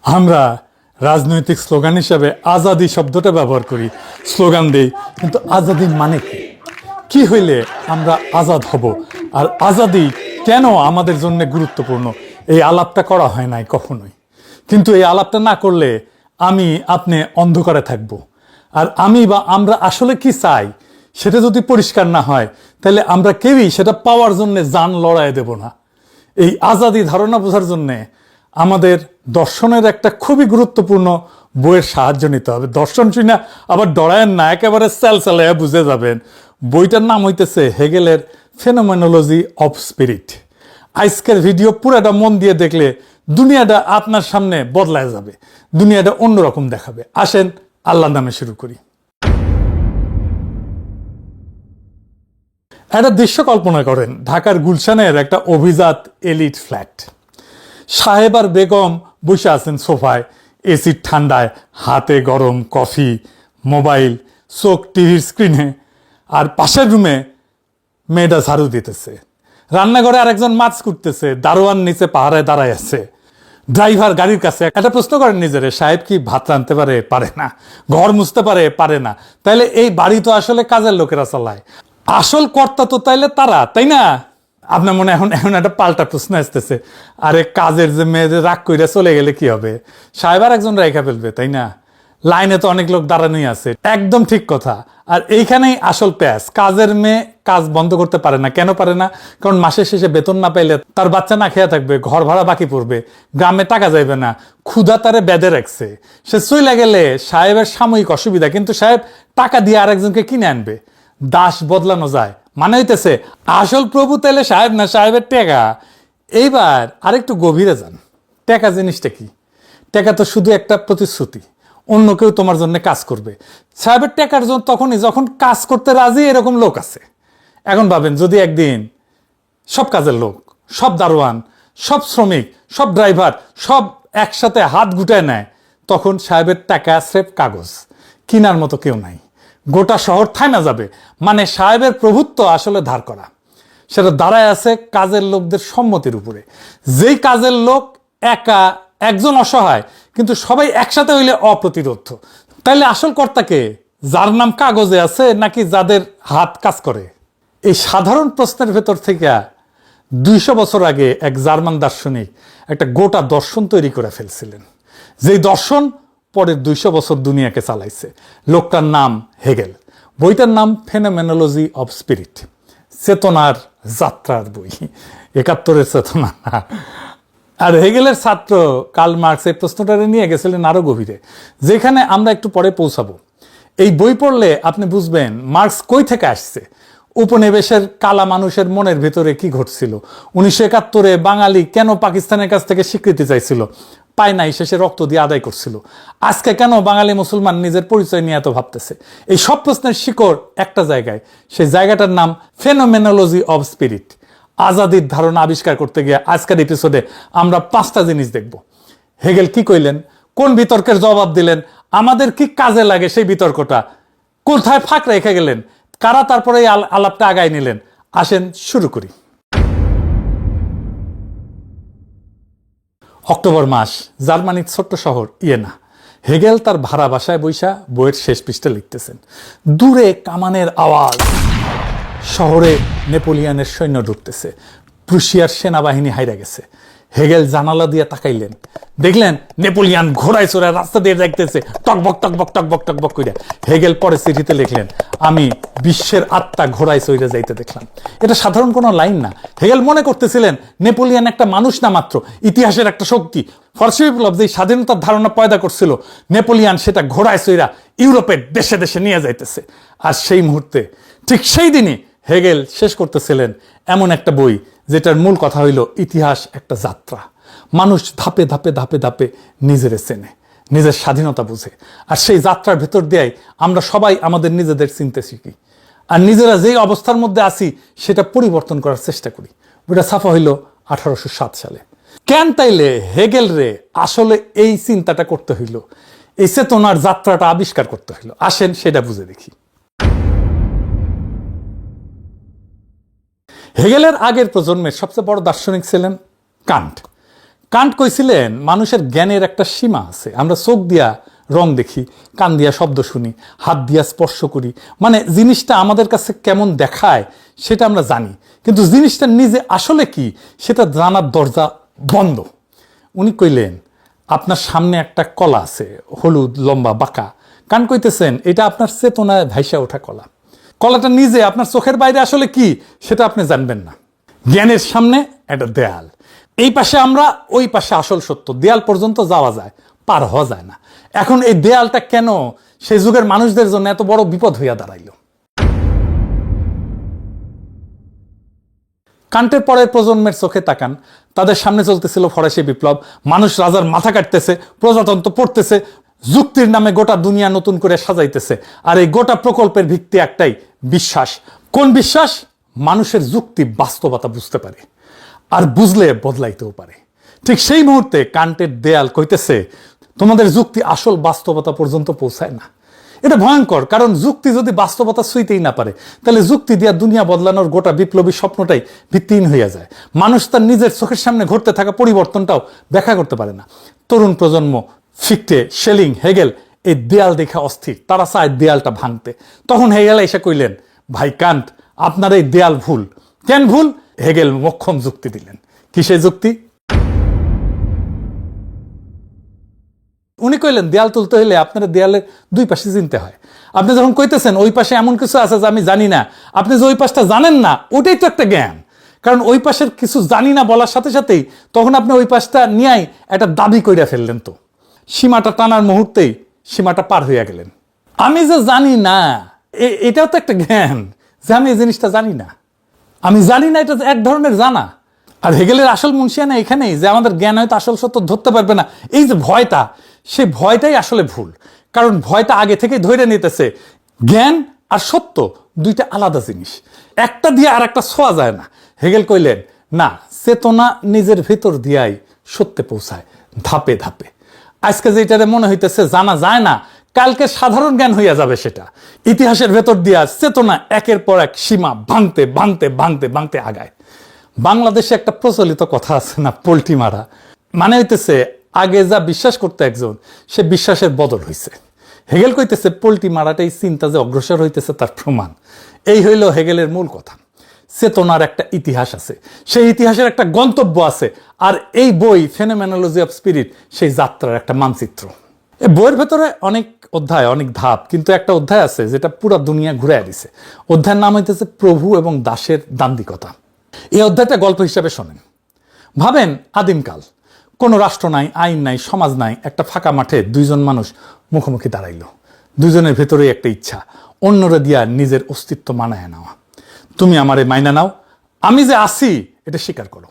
আমরা রাজনৈতিক স্লোগান হিসাবে আজাদি শব্দটা ব্যবহার করি, স্লোগান দেই, কিন্তু আজাদি মানে কি? কি হইলে আমরা আজাদ হব, আর আজাদি কেন আমাদের জন্য গুরুত্বপূর্ণ, এই আলাপটা করা হয় নাই কখনোই। কিন্তু এই আলাপটা না করলে আমি আপনি অন্ধকারে থাকব। আর আমি বা আমরা আসলে কি চাই সেটা যদি পরিষ্কার না হয়, তাহলে আমরা কেউই সেটা পাওয়ার জন্য জান লড়াই দেব না। এই আজাদি ধারণা বোঝার জন্যে আমাদের দর্শনের একটা খুবই গুরুত্বপূর্ণ বইয়ের সাহায্য নিতে হবে। দর্শন শুনে আবার ডরায়েন না, একেবারে চালাইয়া বুঝে যাবেন। বইটার নাম হইতেছে হেগেলের ফেনোমেনোলজি অফ স্পিরিট। আজকের ভিডিও পুরাটা মন দিয়ে দেখলে দুনিয়াটা আপনার সামনে বদলায় যাবে, দুনিয়াটা অন্যরকম দেখাবে। আসেন আল্লাহর নামে শুরু করি। একটা দৃশ্য কল্পনা করেন, ঢাকার গুলশানের একটা অভিজাত এলিট ফ্ল্যাট। সাহেব আর বেগম বসে আছেন সোফায়, এসির ঠান্ডায়, হাতে গরম কফি, মোবাইল, চোখ টিভির স্ক্রিনে। আর পাশের রুমে মেয়েটা ঝাড়ু দিতেছে। রান্নাঘরে আরেকজন মাছ কুটতেছে, দারোয়ান নিচে পাহারায় দাঁড়ায় আছে। ড্রাইভার গাড়ির কাছে একটা প্রশ্ন করেন নিজেরে, সাহেব কি ভাত রাঁধতে পারে? পারে না। ঘর মুছতে পারে? পারে না। তাইলে এই বাড়ি তো আসলে কাজের লোকেরা চালায়, আসল কর্তা তো তাইলে তারা, তাই না? আপনার মনে এখন এখন একটা পাল্টা প্রশ্ন আসতেছে, আরে কাজের যে মেয়েদের রাগ কইরা চলে গেলে কি হবে? সাহেব আর একজন রেখা ফেলবে, তাই না? লাইনে তো অনেক লোক দাঁড়ানোই আছে। একদম ঠিক কথা। আর এইখানেই আসল প্যাচ। কাজের মেয়ে কাজ বন্ধ করতে পারে না। কেন পারে না? কারণ মাসের শেষে বেতন না পাইলে তার বাচ্চা না খেয়ে থাকবে, ঘর ভাড়া বাকি পড়বে, গ্রামে টাকা যাইবে না, ক্ষুধা তারে বেঁধে রাখছে। সে চলে গেলে সাহেবের সাময়িক অসুবিধা, কিন্তু সাহেব টাকা দিয়ে আরেকজনকে কিনে আনবে। দাস বদলানো যায়, মানে হইতেছে আসল প্রভু তাইলে সাহেব না, সাহেবের টেকা। এইবার আরেকটু গভীরে যান। টেকা জিনিসটা কি? টেকা তো শুধু একটা প্রতিশ্রুতি, অন্য কেউ তোমার জন্য কাজ করবে। সাহেবের টেকার জন্য তখনই যখন কাজ করতে রাজি এরকম লোক আছে। এখন ভাবেন যদি একদিন সব কাজের লোক, সব দারোয়ান, সব শ্রমিক, সব ড্রাইভার সব একসাথে হাত গুটায় নেয়, তখন সাহেবের টাকা স্রেফ কাগজ, কিনার মতো কেউ নাই। গোটা শহর থাইমা যাবে। মানে সাহেবের প্রভুত্ব আসলে ধার করা, সেটা দাঁড়ায় আছে কাজের লোকদের সম্মতির উপরে। যেই কাজের লোক একা, একজন অসহায়, কিন্তু সবাই একসাথে হইলে অপ্রতিরোধ্য। তাইলে আসল কর্তাকে? যার নাম কাগজে আছে নাকি যাদের হাত কাজ করে? এই সাধারণ প্রশ্নের ভেতর থেকে 200 বছর আগে এক জার্মান দার্শনিক একটা গোটা দর্শন তৈরি করে ফেলছিলেন, যেই দর্শন পরের 200 বছর দুনিয়াকে চালাইছে। লোকটার নাম হেগেল। বইটার নাম ফেনোমেনোলজি অফ স্পিরিট, চেতনার যাত্রার বই। 71-এর চেতনা না। আর হেগেলের ছাত্র কার্ল মার্কস এই প্রশ্নটা নিয়ে গেছিলেন আরো গভীরে, যেখানে আমরা একটু পরে পৌঁছাবো। এই বই পড়লে আপনি বুঝবেন মার্কস কই থেকে আসছে, উপনিবেশের কালা মানুষের মনের ভেতরে কি ঘটছিল, 1971-এ বাঙালি কেন পাকিস্তানের কাছ থেকে স্বীকৃতি চাইছিল, পায় নাই, শেষে রক্ত দিয়ে আদায় করছিল। আজকে কেন বাঙালি মুসলমান নিজের পরিচয় নিয়ে এত ভাবতেছে? এই সব প্রশ্নের শিকড় একটা জায়গায়, সেই জায়গাটার নাম ফেনোমেনোলজি অফ স্পিরিট। আজাদির ধারণা আবিষ্কার করতে গিয়ে আজকের এপিসোডে আমরা 5টা জিনিস দেখব। হেগেল কি কইলেন, কোন বিতর্কের জবাব দিলেন, আমাদের কি কাজে লাগে সেই বিতর্কটা, কোথায় ফাঁক রেখে গেলেন, কারা তারপরে এই আলাপটা আগায় নিলেন। আসেন শুরু করি। অক্টোবর মাস, জার্মানির ছোট্ট শহর ইয়েনা। হেগেল তার ভাড়া বাসায় বৈশা বইয়ের শেষ পৃষ্ঠা লিখতেছেন। দূরে কামানের আওয়াজ, শহরে নেপোলিয়নের সৈন্য ঢুকতেছে, প্রুশিয়ার সেনাবাহিনী হাইরা গেছে। হেগেল জানালা দিয়ে তাকাইলেন, দেখলেন নেপোলিয়ন ঘোড়ায় চড়ে রাস্তা দিয়ে যাইতেছে, টকবক টকবক টকবক টকবক কইরা। হেগেল পরে চিঠিতে লিখলেন, আমি বিশ্বের আত্মা ঘোড়ায় চড়ে যাইতে দেখলাম। এটা সাধারণ কোনো লাইন না। হেগেল মনে করতেছিলেন নেপোলিয়ন একটা মানুষ না মাত্র, ইতিহাসের একটা শক্তি। ফরাসি বিপ্লব যে স্বাধীনতার ধারণা পয়দা করছিল, নেপোলিয়ন সেটা ঘোড়ায় চড়া ইউরোপের দেশে দেশে নিয়ে যাইতেছে। আর সেই মুহূর্তে, ঠিক সেই দিনই হেগেল শেষ করতেছিলেন এমন একটা বই যেটার মূল কথা হইল ইতিহাস একটা যাত্রা। মানুষ ধাপে ধাপে ধাপে ধাপে নিজের চেনে, নিজের স্বাধীনতা বুঝে। আর সেই যাত্রার ভেতর দিয়েই আমরা সবাই আমাদের নিজেদের চিনতে শিখি, আর নিজেরা যেই অবস্থার মধ্যে আছি সেটা পরিবর্তন করার চেষ্টা করি। ওটা ছাপা হইল 1807 সালে। কেন তাইলে হেগেল রে আসলে এই চিন্তাটা করতে হইল, এই চেতনার যাত্রাটা আবিষ্কার করতে হইল? আসেন সেটা বুঝে দেখি। হেগেলের আগের প্রজন্মের সবচেয়ে বড় দার্শনিক ছিলেন কান্ট। কান্ট কইছিলেন মানুষের জ্ঞানের একটা সীমা আছে। আমরা চোখ দিয়া রং দেখি, কান দিয়া শব্দ শুনি, হাত দিয়া স্পর্শ করি, মানে জিনিসটা আমাদের কাছে কেমন দেখায় সেটা আমরা জানি, কিন্তু জিনিসটা নিজে আসলে কি সেটা জানার দরজা বন্ধ। উনি কইলেন আপনার সামনে একটা কলা আছে, হলুদ, লম্বা, বাঁকা। কান্ট কইতেছেন এটা আপনার চেতনায় ভাইসা ওঠা কলা। কলাটা নিজে আপনার চোখের বাইরে আসলে কি সেটা আপনি জানবেন না। জ্ঞানের সামনে একটা দেয়াল, এই পাশে আমরা, ওই পাশে আসল সত্য। দেয়াল পর্যন্ত যাওয়া যায়, পার হওয়া যায় না। এখন এই দেয়ালটা কেন সেই যুগের মানুষদের জন্য এত বড় বিপদ হইয়া দাঁড়াইল? কান্টের পরের প্রজন্মের চোখে তাকান, তাদের সামনে চলতেছিল ফরাসি বিপ্লব, মানুষ রাজার মাথা কাটতেছে, প্রজাতন্ত্র পড়তেছে, যুক্তির নামে গোটা দুনিয়া নতুন করে সাজাইতেছে। আর এই গোটা প্রকল্পের ভিত্তি একটাই, বিশ্বাস। কোন বিশ্বাস? মানুষের যুক্তি বাস্তবতা বুঝতে পারে, আর বুঝলে বদলাইতেও পারে। ঠিক সেই মুহূর্তে কান্টের দেয়াল কইতেছে তোমাদের যুক্তি আসল বাস্তবতা পর্যন্ত পৌঁছায় না। এটা ভয়ঙ্কর, কারণ যুক্তি যদি বাস্তবতা ছুঁইতেই না পারে, তাহলে যুক্তি দিয়া দুনিয়া বদলানোর গোটা বিপ্লবী স্বপ্নটাই ভিত্তিহীন হইয়া যায়। মানুষ তার নিজের চোখের সামনে ঘটতে থাকা পরিবর্তনটাও ব্যাখ্যা করতে পারে না। তরুণ প্রজন্ম, ফিক্টে, শেলিং, হেগেল এই দেয়াল দেখে অস্থির, তারা চায় দেয়ালটা ভাঙতে। তখন হেগেল এসে কইলেন, ভাই কান্ট, আপনার এই দেয়াল ভুল। কেন ভুল? হেগেল মোক্ষম যুক্তি দিলেন। কিসের যুক্তি? উনি কইলেন দেয়াল তুলতে হইলে আপনার দেয়ালের দুই পাশে চিনতে হয়। আপনি যখন কইতেছেন ওই পাশে এমন কিছু আছে যে আমি জানি না, আপনি যে ওই পাশটা জানেন না ওটাই তো একটা জ্ঞান। কারণ ওই পাশের কিছু জানি না বলার সাথে সাথেই তখন আপনি ওই পাশটা নিয়েই একটা দাবি কইরা ফেললেন। তো সীমাটা টানার মুহূর্তেই সীমাটা পার হইয়া গেলেন। আমি যে জানি না এটাও তো একটা জ্ঞান, যে আমি এই জিনিসটা জানি না। আমি জানি না এটা এক ধরনের জানা। আর হেগেলের আসল মুন্সিয়ানা এখানেই যে আমাদের জ্ঞান হয়তো আসল সত্য ধরতে পারবে না, এই যে ভয়টা, সেই ভয়টাই আসলে ভুল। কারণ ভয়টা আগে থেকেই ধরে নিতেছে জ্ঞান আর সত্য দুইটা আলাদা জিনিস, একটা দিয়ে আর একটা ছোঁয়া যায় না। হেগেল কইলেন না, চেতনা নিজের ভেতর দিয়াই সত্যে পৌঁছায়, ধাপে ধাপে। আজকে যেটারে মনে হইতেছে জানা যায় না, কালকে সাধারণ জ্ঞান হইয়া যাবে সেটা। ইতিহাসের ভেতর দিয়া চেতনা একের পর এক সীমা ভাঙতে ভাঙতে ভাঙতে ভাঙতে আগায়। বাংলাদেশে একটা প্রচলিত কথা আছে না, পোল্টি মারা। মানে হইতেছে আগে যা বিশ্বাস করতে একজন, সে বিশ্বাসের বদল হইছে। হেগেল কইতেছে পোল্টি মারাটাই চিন্তা যে অগ্রসর হইতেছে তার প্রমাণ। এই হইল হেগেলের মূল কথা। চেতনার একটা ইতিহাস আছে, সেই ইতিহাসের একটা গন্তব্য আছে, আর এই বই ফেনোমেনোলজি অফ স্পিরিট সেই যাত্রার একটা মানচিত্র। এই বইয়ের ভেতরে অনেক অধ্যায়, অনেক ধাপ, কিন্তু একটা অধ্যায় আছে যেটা পুরো দুনিয়া ঘুরে দিছে। অধ্যায়ের নাম হইতেছে প্রভু এবং দাসের দান্দিকতা। এই অধ্যায়টা গল্প হিসাবে শোনেন। ভাবেন আদিমকাল, কোনো রাষ্ট্র নাই, আইন নাই, সমাজ নাই, একটা ফাঁকা মাঠে দুইজন মানুষ মুখোমুখি দাঁড়াইল। দুজনের ভেতরেই একটা ইচ্ছা, অন্যরা দিয়া নিজের অস্তিত্ব মানায় নেওয়া। তুমি আমারে মাইনা নাও, আমি যে আছি এটা স্বীকার করো।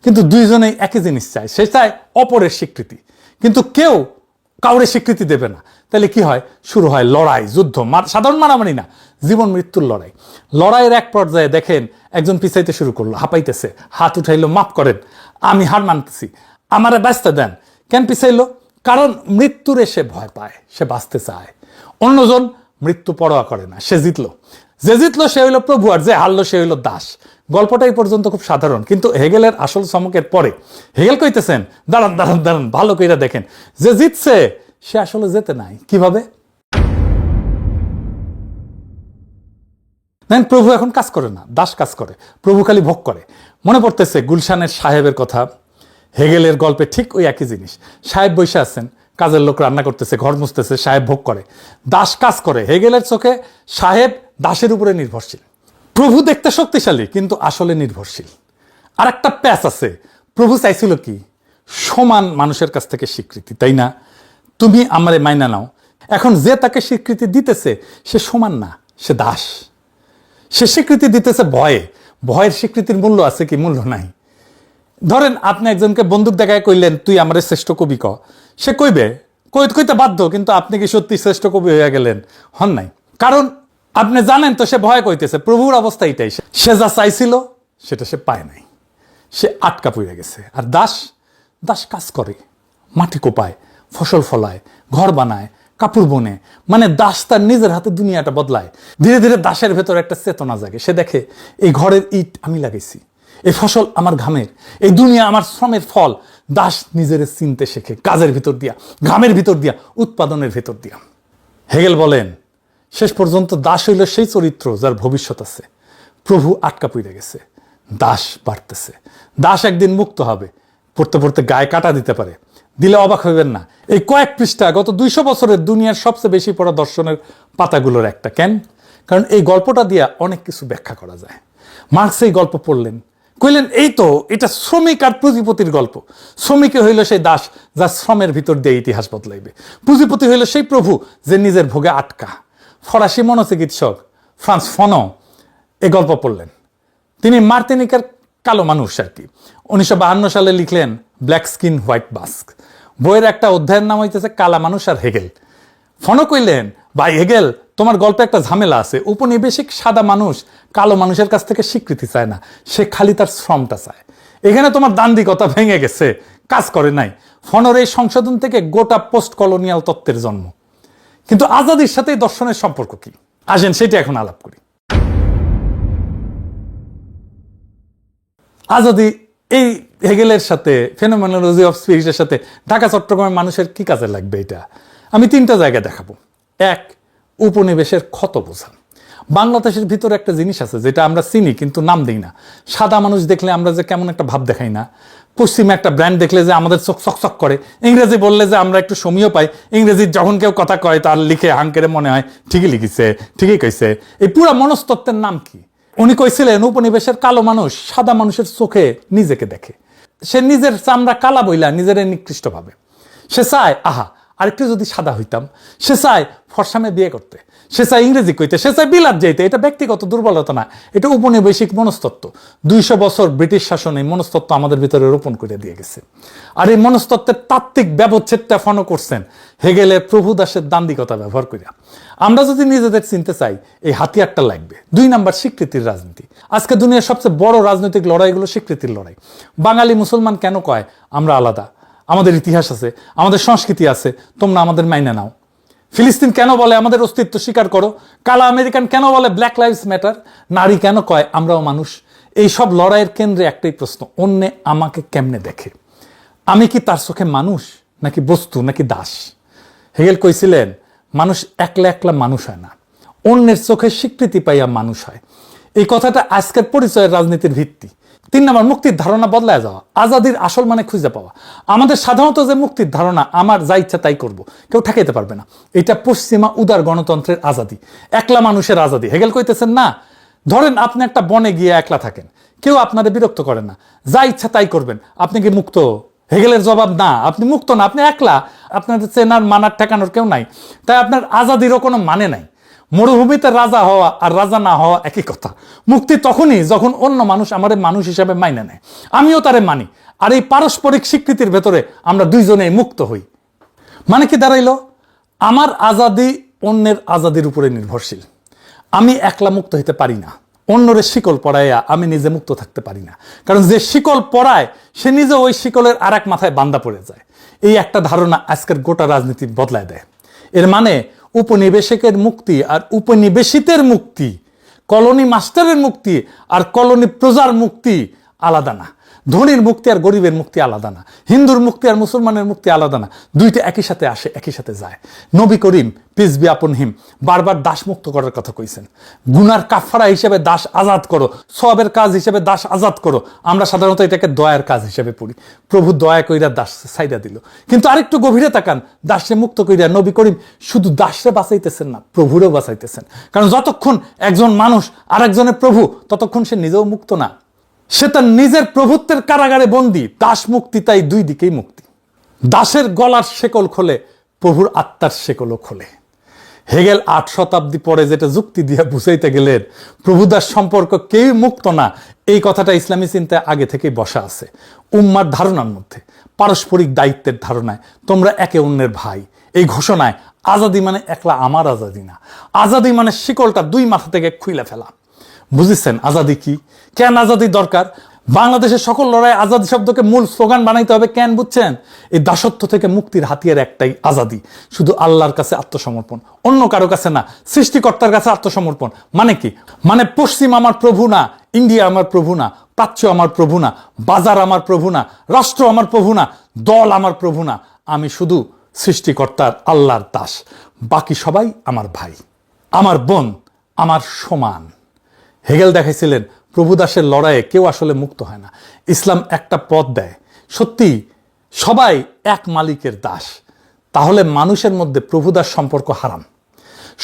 কিন্তু দুইজনেই একই জিনিস চায়, সে চায় অপরের স্বীকৃতি, কিন্তু কেউ কাউরে স্বীকৃতি দেবে না। তাহলে কি হয়? শুরু হয় লড়াই, যুদ্ধ, সাধারণ মারামারি না, জীবন মৃত্যুর লড়াই। লড়াইয়ের এক পর্যায়ে দেখেন একজন পিছাইতে শুরু করলো, হাঁপাইতেছে, হাত উঠাইলো, মাফ করেন, আমি হার মানতেছি, আমারে বাঁচতে দেন। কেন পিছাইলো? কারণ মৃত্যুরে সে ভয় পায়, সে বাঁচতে চায়। অন্যজন মৃত্যু পরোয়া করে না, সে জিতলো। যে জিতলো সে হইল প্রভু, আর যে হারলো সে হইল দাস। গল্পটা এই পর্যন্ত খুব সাধারণ, কিন্তু হেগেলের আসল চমকের পরে হেগেল কইতেছেন দাঁড়ান দাঁড়ান দাঁড়ান, ভালো কইরা দেখেন, যে জিতছে সে আসলে যেতে নাই। কিভাবে? দেখেন, প্রভু এখন কাজ করে না, দাস কাজ করে, প্রভু খালি ভোগ করে। মনে পড়তেছে গুলশানের সাহেবের কথা। হেগেলের গল্পে ঠিক ওই একই জিনিস। সাহেব বসে আছেন, কাজের লোক রান্না করতেছে, ঘর মুছতেছে, সাহেব ভোগ করে, দাস কাজ করে। হেগেলের চোখে সাহেব দাসের উপরে নির্ভরশীল। প্রভু দেখতে শক্তিশালী, কিন্তু আসলে নির্ভরশীল। আর একটা প্যাচ আছে, প্রভু চাইছিল কি? সমান মানুষের কাছ থেকে স্বীকৃতি, তাই না? তুমি আমারে মাইনা নাও। এখন যে তাকে স্বীকৃতি দিতেছে সে সমান না, সে দাস। সে স্বীকৃতি দিতেছে ভয়ে। ভয়ের স্বীকৃতির মূল্য আছে কি? মূল্য নাই। ধরেন আপনি একজনকে বন্দুক দেখায় কইলেন তুই আমার শ্রেষ্ঠ কবি ক, সে কইবে, কইতে বাধ্য, কিন্তু আপনি কি সত্যি শ্রেষ্ঠ কবি হয়ে গেলেন? হন নাই। কারণ আপনি জানেন তো সে ভয় কইতেছে। প্রভুর অবস্থা এটাই, সে যা চাইছিল সেটা সে পায় নাই, সে আটকা পড়ে গেছে। আর দাস, দাস কাজ করে, মাটি কোপায়, ফসল ফলায়, ঘর বানায়, কাপড় বনে। মানে দাস তার নিজের হাতে দুনিয়াটা বদলায়। ধীরে ধীরে দাসের ভেতর একটা চেতনা জাগে। সে দেখে এই ঘরের ইট আমি লাগাইছি, এই ফসল আমার ঘামের, এই দুনিয়া আমার শ্রমের ফল। দাস নিজের চিনতে শেখে কাজের ভিতর দিয়া, ঘামের ভিতর দিয়া, উৎপাদনের ভিতর দিয়া। হেগেল বলেন, শেষ পর্যন্ত দাস হইল সেই চরিত্র যার ভবিষ্যৎ আছে। প্রভু আটকা পড়ে গেছে, দাস বাড়তেছে। দাস একদিন মুক্ত হবে, পড়তে পড়তে গায়ে কাটা দিতে পারে, দিলে অবাক হইবেন না। এই কয়েক পৃষ্ঠা গত 200 বছরের দুনিয়ার সবচেয়ে বেশি পড়া দর্শনের পাতাগুলোর একটা। কেন? কারণ এই গল্পটা দিয়া অনেক কিছু ব্যাখ্যা করা যায়। মার্কস এই গল্প পড়লেন, কইলেন এই তো এটা শ্রমিক আর পুঁজিপতির গল্প। শ্রমিকে হইল সেই দাস যা শ্রমের ভিতর দিয়ে ইতিহাস বদলাইবে। পুঁজিপতি হইল সেই প্রভু যে নিজের ভোগে আটকা। ফরাসি মনোচিকিৎসক ফ্রান্স ফনো এই গল্প পড়লেন। তিনি মার্তিনিকার কালো মানুষ আর কি 1952 সালে লিখলেন ব্ল্যাক স্কিন হোয়াইট বাস্ক। বইয়ের একটা অধ্যায়ের নাম হইতেছে কালা মানুষ আর হেগেল। ফনো কইলেন, ভাই হেগেল, তোমার গল্পে একটা ঝামেলা আছে। উপনিবেশিক সাদা মানুষ কালো মানুষের কাছ থেকে স্বীকৃতি চায় না, সে খালি তার শ্রমটা চায়। এখানে তোমার দান্দিকতা ভেঙে গেছে, কাজ করে নাই। ফনোর এই সংশোধন থেকে গোটা পোস্ট কলোনিয়াল তত্ত্বের জন্ম। কিন্তু আজাদির সাথে দর্শনের সম্পর্ক কি? আসেন সেটা এখন আলাপ করি। আজাদি এই হেগেলের সাথে, ফেনোমেনোলজি অফ স্পিরিটের সাথে ঢাকা চট্টগ্রামের মানুষের কি কাজে লাগবে এটা আমি 3টা জায়গায় দেখাবো। এক, উপনিবেশের ক্ষত বোঝা। বাংলাদেশের ভিতরে একটা জিনিস আছে যেটা আমরা চিনি কিন্তু নাম দিই না। সাদা মানুষ দেখলে আমরা যে কেমন একটা ভাব দেখাই না, পশ্চিমে একটা ব্র্যান্ড দেখলে যে আমাদের চোখ চকচক করে, ইংরেজি বললে যে আমরা একটু সমীয় পাই, ইংরেজি যখন কেউ কথা কয় তার লিখে হাঙ্কেরে মনে হয় ঠিকই লিখেছে, ঠিকই কইছে। এই পুরা মনস্তত্ত্বের নাম কি? উনি কইছিলেন উপনিবেশের কালো মানুষ সাদা মানুষের চোখে নিজেকে দেখে। সে নিজের চামড়া কালা বইলা নিজের নিকৃষ্ট ভাবে। সে চায় আহা আরেকটু যদি সাদা হইতাম। সে চায় ফরসামে বিয়ে করতে, সে চায় ইংরেজি কইতে, সে চায় বিলাত যাইতে। এটা ব্যক্তিগত দুর্বলতা না, এটা উপনিবেশিক মনস্তত্ত্ব। 200 বছর ব্রিটিশ শাসন এই মনস্তত্ত্ব আমাদের ভিতরে রোপণ করে দিয়ে গেছে। আর এই মনস্তত্ত্বের তাত্ত্বিক ব্যবচ্ছেদটা ফনো করছেন হেগেলের প্রভু দাসের দান্দিকতা ব্যবহার করিয়া। আমরা যদি নিজেদের চিনতে চাই এই হাতিয়ারটা লাগবে। 2 নাম্বার, স্বীকৃতির রাজনীতি। আজকে দুনিয়ার সবচেয়ে বড় রাজনৈতিক লড়াইগুলো স্বীকৃতির লড়াই। বাঙালি মুসলমান কেন কয় আমরা আলাদা? আমাদের ইতিহাস আছে, আমাদের সংস্কৃতি আছে, তোমরা আমাদের মাইনে নাও। ফিলিস্তিন কেন বলে আমাদের অস্তিত্ব স্বীকার করো? কালা আমেরিকান কেন বলে ব্ল্যাক লাইভস ম্যাটার? নারী কেন কয় আমরাও মানুষ? এই সব লড়াইয়ের কেন্দ্রে একটাই প্রশ্ন, অন্যে আমাকে কেমনে দেখে? আমি কি তার চোখে মানুষ নাকি বস্তু নাকি দাস? হেগেল কইছিলেন মানুষ একলা একলা মানুষ হয় না, অন্যের চোখে স্বীকৃতি পাইয়া মানুষ হয়। এই কথাটা আজকের পরিচয়ের রাজনীতির ভিত্তি। 3 নাম্বার, মুক্তির ধারণা বদলায় যাওয়া। আজাদির আসল মানে খুঁজে পাওয়া। আমাদের সাধারণত যে মুক্তির ধারণা আমার যা ইচ্ছা তাই করব, কেউ ঠেকাইতে পারবে না, এটা পশ্চিমা উদার গণতন্ত্রের আজাদি, একলা মানুষের আজাদি। হেগেল কইতেছেন না, ধরেন আপনি একটা বনে গিয়ে একলা থাকেন, কেউ আপনাদের বিরক্ত করে না, যা ইচ্ছা তাই করবেন, আপনি কি মুক্ত? হেগেলের জবাব না, আপনি মুক্ত না, আপনি একলা। আপনাদের চেনার মানার ঠেকানোর কেউ নাই, তাই আপনার আজাদিরও কোনো মানে নাই। মরুভূমিতে রাজা হওয়া আর রাজা না হওয়া একই কথা। মুক্তি তখনই যখন অন্য মানুষ আমারে মানুষ হিসাবে মাইনে নেয়, আমিও তারে মানি, আর এই পারস্পরিক স্বীকৃতির ভেতরে আমরা দুইজনেই মুক্ত হই। মানে কি দাঁড়াইল? আমার আজাদি অন্যের আজাদির উপরে নির্ভরশীল। আমি একলা মুক্ত হইতে পারি না, অন্যরে শিকল পরাইয়া আমি নিজে মুক্ত থাকতে পারি না। কারণ যে শিকল পরায় সে নিজে ওই শিকলের আর এক মাথায় বান্দা পড়ে যায়। এই একটা ধারণা আজকের গোটা রাজনীতি বদলায় দেয়। এর মানে উপনিবেশিকের মুক্তি আর উপনিবেশিতের মুক্তি, কলোনি মাস্টারের মুক্তি আর কলোনি প্রজার মুক্তি আলাদা না। ধনীর মুক্তি আর গরিবের মুক্তি আলাদা না। হিন্দুর মুক্তি আর মুসলমানের মুক্তি আলাদা না। দুইটা একই সাথে আসে, একই সাথে যায়। নবী করিম পিস বি আপন হিম বারবার দাস মুক্ত করার কথা কইছেন। গুনার কাফারা হিসেবে দাস আজাদ করো, সওয়াবের কাজ হিসেবে দাস আজাদ করো। আমরা সাধারণত এটাকে দয়ার কাজ হিসেবে পড়ি। প্রভু দয়া কইরা দাস সাইডা দিল, কিন্তু আরেকটু গভীরে তাকান, দাসে মুক্ত কইরা নবী করিম শুধু দাসরে বাঁচাইতেছেন না, প্রভুরেও বাঁচাইতেছেন। কারণ যতক্ষণ একজন মানুষ আর একজনের প্রভু, ততক্ষণ সে নিজেও মুক্ত না, সে তার নিজের প্রভুত্বের কারাগারে বন্দী। দাস মুক্তি তাই দুই দিকেই মুক্তি। দাসের গলার শেকল খোলে, প্রভুর আত্মার শেকলও খোলে। হেগেল 8 শতাব্দী পরে যেটা যুক্তি দিয়ে বুঝাইতে গেলেন প্রভুদাস সম্পর্ক কেউ মুক্ত না, এই কথাটা ইসলামী চিন্তায় আগে থেকেই বসা আছে। উম্মার ধারণার মধ্যে, পারস্পরিক দায়িত্বের ধারণায়, তোমরা একে অন্যের ভাই, এই ঘোষণায় আজাদি মানে একলা আমার আজাদি না, আজাদি মানে শিকলটা দুই মাথা থেকে খুইলা ফেলা। বুঝেছেন আজাদি কি, কেন আজাদি দরকার? বাংলাদেশের সকল লড়াই আজাদি শব্দকে মূল স্লোগান বানাইতে হবে কেন বুঝছেন? এই দাসত্ব থেকে মুক্তির হাতিয়ার একটাই, আজাদি। শুধু আল্লাহর কাছে আত্মসমর্পণ, অন্য কারো কাছে না, সৃষ্টিকর্তার কাছে আত্মসমর্পণ। মানে কি? মানে পশ্চিম আমার প্রভু না, ইন্ডিয়া আমার প্রভু না, প্রাচ্য আমার প্রভু না, বাজার আমার প্রভু না, রাষ্ট্র আমার প্রভু না, দল আমার প্রভু না। আমি শুধু সৃষ্টিকর্তার আল্লাহর দাস, বাকি সবাই আমার ভাই, আমার বোন, আমার সমান। হেগেল দেখাইছিলেন প্রভু দাসের লড়াইয়ে কেউ আসলে মুক্ত হয় না। ইসলাম একটা পথ দেয়, সত্যি সবাই এক মালিকের দাস, তাহলে মানুষের মধ্যে প্রভু দাস সম্পর্ক হারাম।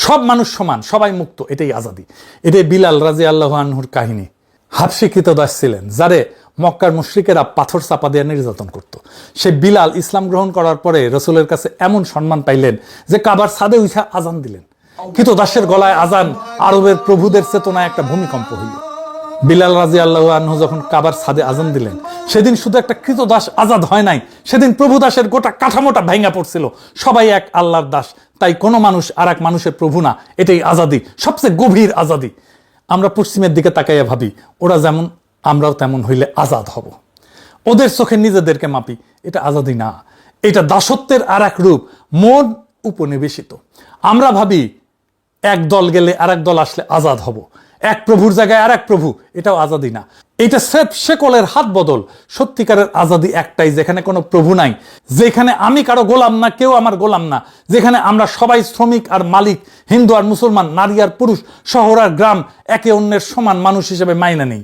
সব মানুষ সমান, সবাই মুক্ত, এটাই আজাদি। এটাই বিলাল রাদিয়াল্লাহু আনহুর কাহিনী। হাবশী কৃতদাস ছিলেন, যারে মক্কার মুশরিকেরা পাথর চাপা দিয়ে নির্যাতন করত। সে বিলাল ইসলাম গ্রহণ করার পরে রসুলের কাছে এমন সম্মান পাইলেন যে কাবার ছাদে উঠা আজান দিলেন। কৃতদাসের গলায় আজান আরবের প্রভুদের চেতনায় একটা ভূমিকম্প হইল। বিলাল রাদিয়াল্লাহু আনহু যখন কাবার ছাদে আজান দিলেন, সেদিন শুধু একটা কৃতদাস আজাদ হয় নাই, সেদিন প্রভু দাসের গোটা কাঠামোটা ভাঙা পড়ছিল। সবাই এক আল্লাহর দাস, তাই কোনো মানুষ আর এক মানুষের প্রভু না, এটাই আজাদি, সবচেয়ে গভীর আজাদি। আমরা পশ্চিমের দিকে তাকাইয়া ভাবি ওরা যেমন আমরাও তেমন হইলে আজাদ হব, ওদের চোখে নিজেদেরকে মাপি, এটা আজাদি না, এটা দাসত্বের আর এক রূপ, মন উপনিবেশিত। আমরা ভাবি এক দল গেলে আর এক দল আসলে আজাদ হব, এক প্রভুর জায়গায় আর এক প্রভু, এটাও আজাদি না, এটা স্রেফ শেকলের হাত বদল। সত্যিকারের আজাদি একটাই, যেখানে কোনো প্রভু নাই, যেখানে আমি কারো গোলাম না, কেউ আমার গোলাম না, যেখানে আমরা সবাই শ্রমিক আর মালিক, হিন্দু আর মুসলমান, নারী আর পুরুষ, শহর আর গ্রাম একে অন্যের সমান মানুষ হিসেবে মাইনা নেই।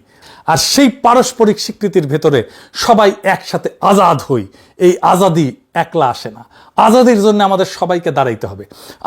আর সেই পারস্পরিক স্বীকৃতির ভেতরে সবাই একসাথে আজাদ হই। এই আজাদি একলা আসে না, আজাদির জন্য আমাদের সবাইকে দাঁড়াইতে হবে,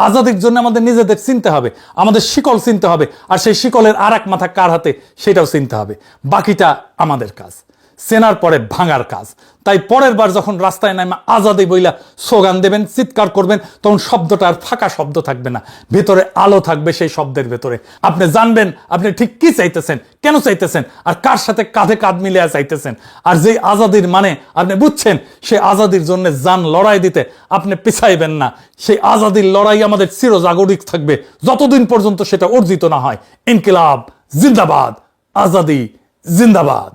আজাদির জন্য আমাদের নিজেদের চিনতে হবে, আমাদের শিকল চিনতে হবে, আর সেই শিকলের আর এক মাথা কার হাতে সেটাও চিনতে হবে। বাকিটা আমাদের কাজ, চেনার পরে ভাঙার কাজ। তাই পরের বার যখন রাস্তায় নামে আজাদি বইলা স্লোগান দেবেন, চিৎকার করবেন, তখন শব্দটা আর ফাঁকা শব্দ থাকবে না, ভেতরে আলো থাকবে। সেই শব্দের ভেতরে আপনি জানবেন আপনি ঠিক কি চাইতেছেন, কেন চাইতেছেন, আর কার সাথে কাঁধে কাঁধ মিলিয়ে চাইতেছেন। আর যেই আজাদির মানে আপনি বুঝছেন, সেই আজাদির জন্য জান লড়াই দিতে আপনি পিছাইবেন না। সেই আজাদির লড়াই আমাদের চিরজাগরিক থাকবে যতদিন পর্যন্ত সেটা অর্জিত না হয়। ইনকিলাব জিন্দাবাদ, আজাদি জিন্দাবাদ।